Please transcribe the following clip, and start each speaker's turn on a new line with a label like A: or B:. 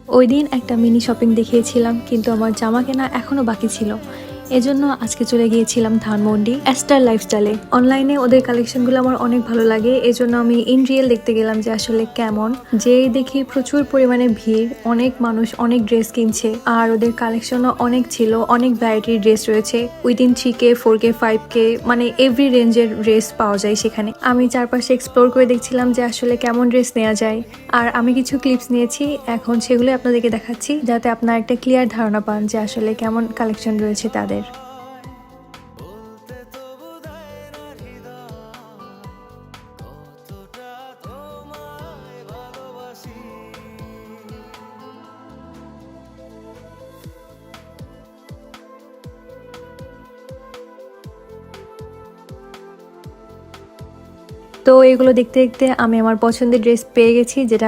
A: ওই দিন একটা মিনি শপিং দেখিয়েছিলাম, কিন্তু আমার জামা কেনা এখনো বাকি ছিল। এজন্য আজকে চলে গিয়েছিলাম ধানমন্ডি অ্যাস্টার লাইফস্টাইলে। অনলাইনে ওদের কালেকশনগুলো আমার অনেক ভালো লাগে, এজন্য আমি ইন রিয়েল দেখতে গেলাম যে আসলে কেমন। যে দেখি প্রচুর পরিমাণে ভিড়, অনেক মানুষ অনেক ড্রেস কিনছে, আর ওদের কালেকশনও অনেক ছিল, অনেক ভ্যারাইটির ড্রেস রয়েছে। উইদিন 3K 4K 5K মানে এভরি রেঞ্জের ড্রেস পাওয়া যায় সেখানে। আমি চারপাশে এক্সপ্লোর করে দেখছিলাম যে আসলে কেমন ড্রেস নেওয়া যায়, আর আমি কিছু ক্লিপস নিয়েছি, এখন সেগুলো আপনাদেরকে দেখাচ্ছি যাতে আপনার একটা ক্লিয়ার ধারণা পান যে আসলে কেমন কালেকশন রয়েছে তাদের। তো এগুলো দেখতে দেখতে আমি আমার পছন্দের ড্রেস পেয়ে গেছি, যেটা